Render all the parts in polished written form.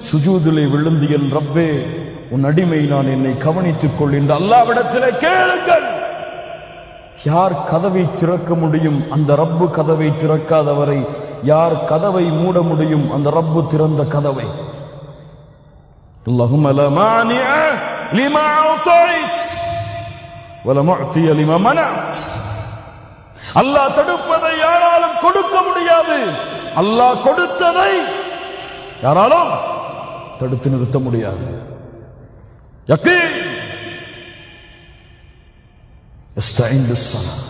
சுஜூதிலே விழுந்து, என் ரப்பே உன் அடிமை நான், என்னை கவனித்துக் கொள் என்று அல்லாஹ்விடத்திலே கேளுங்கள். யார் கதவை திறக்க முடியும்? அந்த ரப்பு கதவை திறக்காதவரை யார் கதவை மூட முடியும்? அந்த ரப்பு திறந்த கதவை. அல்லாஹும்ம லா மானிஅ லிமா அஅதைத் வலா முஅதிய லிமா மனஅத். அல்லாஹ் தடுப்பதை யாராலும் கொடுக்க முடியாது, அல்லாஹ் கொடுத்ததை யாராலும் தடுத்து நிறுத்த முடியாது. யகீன். இஸ்தஈன் பிஸ்ஸலாத்.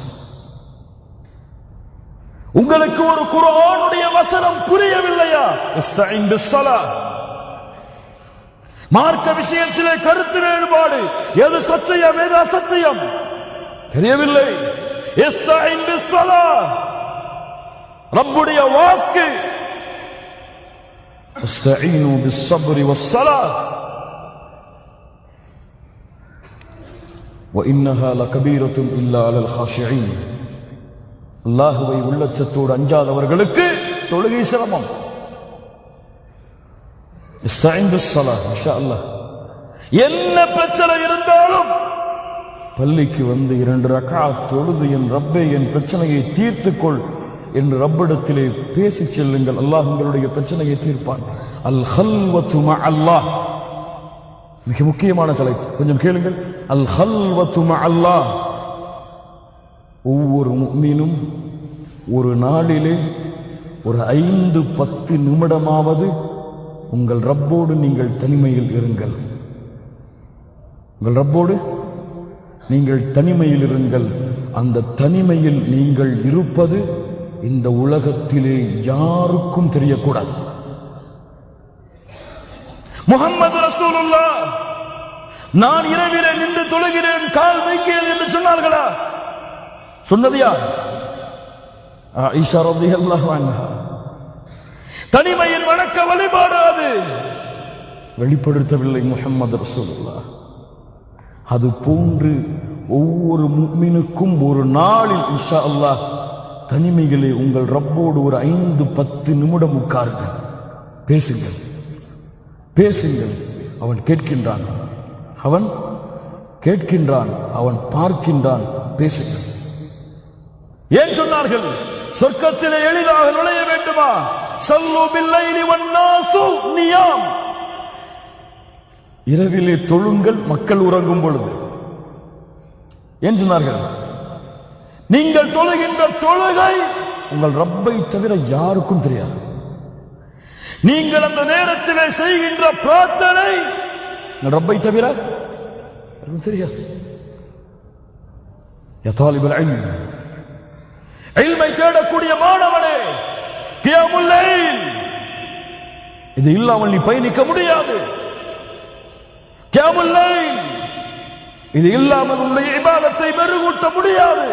உங்களுக்கு ஒரு குர்ஆனுடைய வசனம் புரியவில்லையா? இஸ்தஈன் பிஸ்ஸலாத். மார்க்க விஷயத்திலே கருத்து வேறுபாடு, எது சத்தியம் எது அசத்தியம் தெரியவில்லை. இஸ்தஈன் பிஸ்ஸலாத் ரப்புடைய வாக்கு. இஸ்தஈனு பிஸ்ஸப்ரி வஸ்ஸலாத் وإنها لكبيرة إلا على الخاشعين. அல்லாஹ்வை உள்ளச்சத்தோடு அஞ்சாதவர்களுக்கு தொழுகை சிரமம். இஸ்தஈன் பிஸ்ஸலாத். மாஷா அல்லாஹ். என்ன பிரச்சனை இருந்தாலும் பள்ளிக்கு வந்து 2 ரக்அத் தொழுது, என் ரப்பே என் பிரச்சனையை தீர்த்துக்கொள் என்று ரப்பிடத்திலே பேசி செல்லுங்கள். அல்லாஹ் உங்களுடைய பிரச்சனையை தீர்ப்பான். அல் ஹல்வத்து மஅல்லாஹ். மிக முக்கியமான தலைப்பு, கொஞ்சம் கேளுங்கள். அல் ஹல்வத்து மஅல்லாஹ். ஒவ்வொரு முஃமினும் ஒரு நாளிலே ஒரு 5-10 நிமிடமாவது உங்கள் ரப்போடு நீங்கள் தனிமையில் இருங்கள். உங்கள் ரப்போடு நீங்கள் தனிமையில் இருங்கள். அந்த தனிமையில் நீங்கள் இருப்பது இந்த உலகத்திலே யாருக்கும் தெரியக்கூடாது. முஹம்மது ரசூலுல்லாஹ் நான் இரவிலே நின்று தொழுகிறேன், கால் வைக்கிறேன் என்று சொன்னார்களா? சொன்னது யார்? ஆயிஷா ரலியல்லாஹு அன்ஹா. தனிமையின் வணக்க வழிபாடு அது வெளிப்படுத்தவில்லை முஹம்மது ரசூலுல்லாஹ். அது போன்று ஒவ்வொரு முஃமினுக்கும் ஒரு நாளில் இன்ஷா அல்லாஹ் தனிமையிலே உங்கள் ரப்போடு ஒரு 5-10 நிமிடம் உட்காருங்கள், பேசுங்கள் பேசுங்கள். அவன் கேட்கின்றான், அவன் கேட்கின்றான், அவன் பார்க்கின்றான். பேசுங்கள். ஏன் சொன்னார்கள்? சொர்க்கத்திலே எளிதாக நுழைய வேண்டுமா? ஸல்லு பில்லைலி வன்னாசு நியாம். இரவிலே தொழுங்கள், மக்கள் உறங்கும் பொழுது. ஏன் சொன்னார்கள்? நீங்கள் தொழுகின்ற தொழுகை உங்கள் ரப்பை தவிர யாருக்கும் தெரியாது. நீங்கள் அந்த நேரத்திலே செய்கின்ற பிரார்த்தனை உங்கள் ரப்பை தவிர யாருக்கும் தெரியாது. யா தாலிபுல் இல்ம், இல்மை தேடக்கூடிய மாணவனே, கியாமுல் லைல் இது இல்லாமல் நீ பயணிக்க முடியாது. கியாமுல் லைல் இது இல்லாமல் உன்னுடைய இபாதத்தை மெருகூட்ட முடியாது.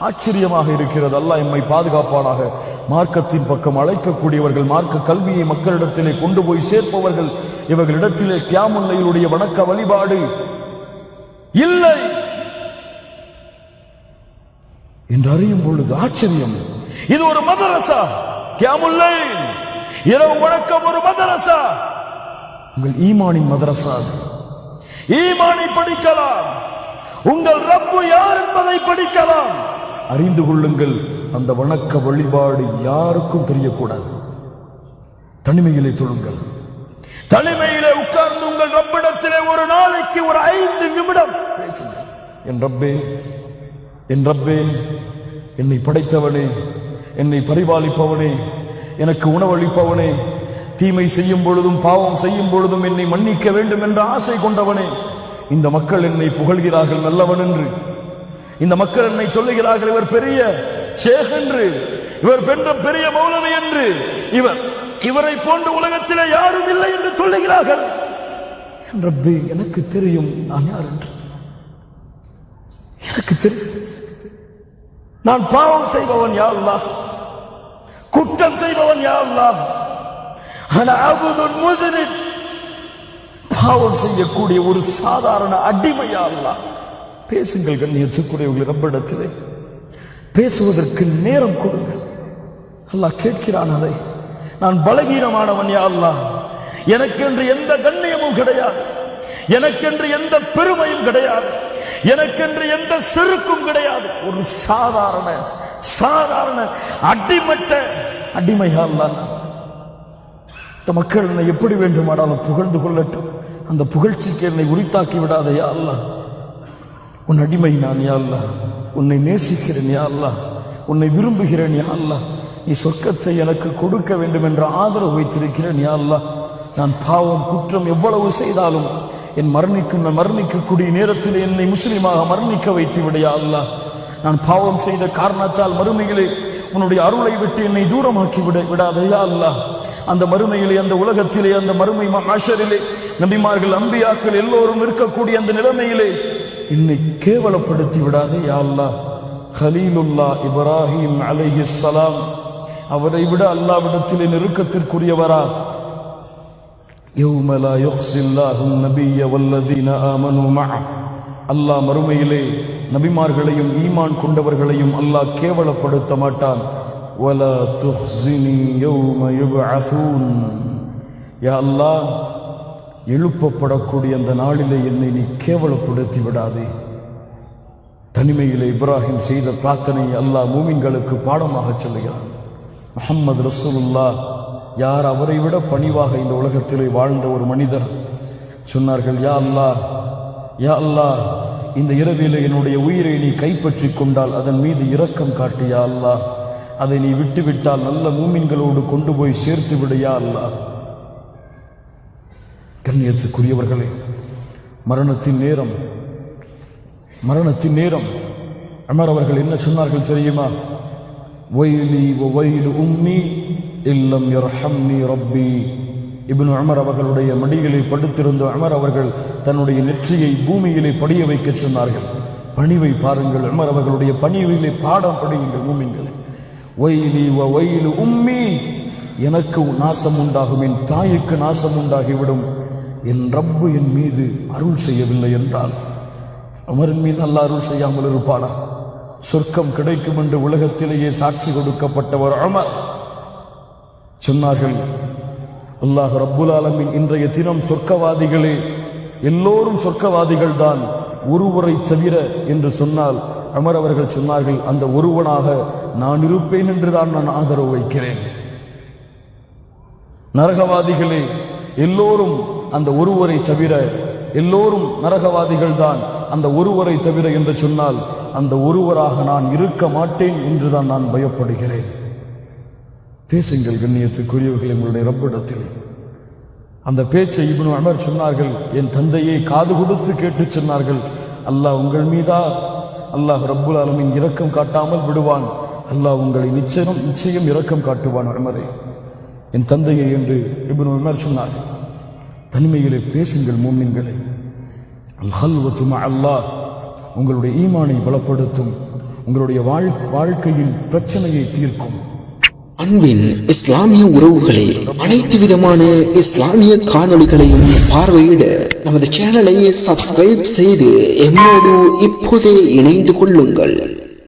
ஆச்சரியமாக இருக்கிறது. அல்லாஹ் எம்மை பாதுகாப்பானாக. மார்க்கத்தின் பக்கம் அழைக்கக்கூடியவர்கள், மார்க்க கல்வியை மக்களிடத்திலே கொண்டு போய் சேர்ப்பவர்கள், இவர்களிடத்திலே கியாமுல் லைலுடைய வணக்க வழிபாடு இல்லை என்று அறியும் பொழுது ஆச்சரியம். இது ஒரு மதரசா. கியாமுல் லைல் இரவு வணக்கம் ஒரு மதரசா. உங்கள் ஈமானின் மதரசா. ஈமானை படிக்கலாம், உங்கள் ரப்பு யார் என்பதை படிக்கலாம். அறிந்து கொள்ளுங்கள். அந்த வணக்க வழிபாடு யாருக்கும் தெரியக்கூடாது. தனிமையிலே தொழுங்கள். தனிமையிலே உட்கார்ந்து உங்கள் ரப்பிடத்திலே ஒரு நாளைக்கு ஒரு 5 நிமிடம் பேசுங்கள். என் ரப்பே, என் ரப்பே, என்னை படைத்தவனே, என்னை பரிபாலிப்பவனே, எனக்கு உணவளிப்பவனே, தீமை செய்யும் பொழுதும் பாவம் செய்யும் பொழுதும் என்னை மன்னிக்க வேண்டும் என்ற ஆசை கொண்டவனே, இந்த மக்கள் என்னை புகழ்கிறார்கள் நல்லவன் என்று. இந்த மக்கள் என்னை சொல்லுகிறார்கள் இவர் பெரிய ஷேக் என்று, இவர் பெரிய மௌலவி என்று, இவரை போன்ற உலகத்திலே யாரும் இல்லை என்று சொல்லுகிறார்கள். ரப்பே, எனக்கு தெரியும் நான் யார் என்று. எனக்கு தெரியும். நான் பாவம் செய்பவன் யா அல்லாஹ், குற்றம் செய்பவன் யா அல்லாஹ். அன அபுதுன் முஸ்லிம், பாவம் செய்யக்கூடிய ஒரு சாதாரண அடிமை யா அல்லாஹ். பேசுங்கள் கண்ணியத்துக்குரியவர்கள், ரப்பிடத்திலே பேசுவதற்கு நேரம் கொடுங்கள். அல்லாஹ் கேட்கிறான் அதை. நான் பலகீனமானவன் யா அல்லாஹ், எனக்கென்று எந்த கண்ணியமும் கிடையாது, எனக்கென்று எந்த பெருமையும் கிடையாது, எனக்கென்று எந்த செருக்கும் கிடையாது. ஒரு சாதாரண அடிமையா அல்லாஹ். இந்த மக்கள் என்னை எப்படி வேண்டுமானாலும் புகழ்ந்து கொள்ளட்டும், அந்த புகழ்ச்சிக்கு என்னை உரித்தாக்கி விடாதே யா அல்லாஹ். உன் அடிமை நான் யா அல்லாஹ், உன்னை நேசிக்கிறேன் யா அல்லாஹ், உன்னை விரும்புகிறேன் யா அல்லாஹ். நீ சொர்க்கத்தை எனக்கு கொடுக்க வேண்டும் என்ற ஆதரவு வைத்திருக்கிறேன் யா அல்லாஹ். நான் பாவம் குற்றம் எவ்வளவு செய்தாலும் என் மரணிக்கக்கூடிய நேரத்தில் என்னை முஸ்லிமாக மரணிக்க வைத்து விடையா அல்லாஹ். நான் பாவம் செய்த காரணத்தால் மறுமையிலே உன்னுடைய அருளை விட்டு என்னை தூரமாக்கி விடாதையா அல்லாஹ். அந்த மறுமையிலே, அந்த உலகத்திலே, அந்த மறுமை மஹ்ஷரிலே நபிமார்கள் அம்பியாக்கள் எல்லோரும் இருக்கக்கூடிய அந்த நிலைமையிலே என்னை கேவலப்படுத்தி விடாதே யா அல்லாஹ். கலீலுல்லாஹ் இப்ராஹிம் அலைஹிஸ்ஸலாம் அவரை விட அல்லாஹ்விடத்திலே நெருக்கத்திற்குரியவரா? யௌம லா யுஹ்ஸில்லாஹு நபிய்ய வல்லதீன ஆமனூ மஅ. அல்லாஹ் மறுமையிலே நபிமார்களையும் ஈமான் கொண்டவர்களையும் அல்லாஹ் கேவலப்படுத்த மாட்டான். வலா துஹ்ஸினி யௌம யுப்அஸூன். யா அல்லாஹ், எழுப்பப்படக்கூடிய அந்த நாளிலே என்னை நீ கேவலப்படுத்தி விடாதே. தனிமையிலே இப்ராஹிம் செய்த பிரார்த்தனை அல்லாஹ் மூமின்களுக்கு பாடமாக சொல்லுகிறான். முஹம்மது ரசூலுல்லாஹ் யார் அவரை விட பணிவாக இந்த உலகத்திலே வாழ்ந்த ஒரு மனிதர் சொன்னார்கள், யா அல்லாஹ், யா அல்லாஹ், இந்த இரவிலே என்னுடைய உயிரை நீ கைப்பற்றி கொண்டால் அதன் மீது இரக்கம் காட்டு யா அல்லாஹ். அதை நீ விட்டுவிட்டால் நல்ல மூமின்களோடு கொண்டு போய் சேர்த்து விடு யா அல்லாஹ். கண்ணியத்துக்குரியவர்களே, மரணத்தின் நேரம் அமர் அவர்கள் என்ன சொன்னார்கள் தெரியுமா? வைலி வைலு உம்மி இல்லம் யர்ஹம்னி ரப்பி. இப்னு உமர் அவர்களுடைய மடியிலே படுத்திருந்த உமர் அவர்கள் தன்னுடைய நெற்றியை பூமியிலே படிய வைக்க சொன்னார்கள். பணிவை பாருங்கள், உமர் அவர்களுடைய பணிவிலே பாடம் படியுங்கள் மூமின்களே. வைலி வைலு உம்மி, எனக்கு நாசம் உண்டாகும், என் தாய்க்கு நாசம் உண்டாகிவிடும். என் ரப்பு என் மீது அருள் செய்யவில்லை என்றால் உமரின் மீது அல்லாஹ் அருள் செய்யாமல் இருப்பானா? சொர்க்கம் கிடைக்கும் என்று உலகத்திலேயே சாட்சி கொடுக்கப்பட்டவர் உமர் சொன்னார்கள், அல்லாஹ் ரப்புல் ஆலமீன் இன்றைய தினம் சொர்க்கவாதிகளே, எல்லோரும் சொர்க்கவாதிகள் தான், ஒருவரை தவிர என்று சொன்னால் உமர் அவர்கள் சொன்னார்கள், அந்த ஒருவனாக நான் இருப்பேன் என்றுதான் நான் ஆதரவு வைக்கிறேன். நரகவாதிகளே, எல்லோரும் அந்த ஒருவரை தவிர, எல்லோரும் நரகவாதிகள் தான், அந்த ஒருவரை தவிர என்று சொன்னால் அந்த ஒருவராக நான் இருக்க மாட்டேன் என்றுதான் நான் பயப்படுகிறேன். பேசுங்கள் கண்ணியத்துக்குரியவர்கள் உங்களுடைய ரப்பிடத்தில். அந்த பேச்சை இப்னு உமர் சொன்னார்கள், என் தந்தையை காது கொடுத்து கேட்டு சொன்னார்கள், அல்லாஹ் உங்கள் மீதா அல்லாஹ் ரப்புல் ஆலமீன் இரக்கம் காட்டாமல் விடுவான், அல்லாஹ் உங்களை நிச்சயம் இரக்கம் காட்டுவான் உமரே, என் தந்தையை என்று இப்னு உமர் சொன்னார்கள். தனிமையிலே பேசுங்கள் மூமின்களே. அல் ஹல்வத்து மஅ அல்லாஹ் உங்களுடைய ஈமானை பலப்படுத்தும், உங்களுடைய வாழ்க்கையின் பிரச்சனையை தீர்க்கும். அன்பின் இஸ்லாமிய உறவுகளே, அனைத்து விதமான இஸ்லாமிய காணொளிகளையும் பார்வையிட நமது சேனலை சப்ஸ்கிரைப் செய்து எம்மோடு இப்போதே இணைந்து கொள்ளுங்கள்.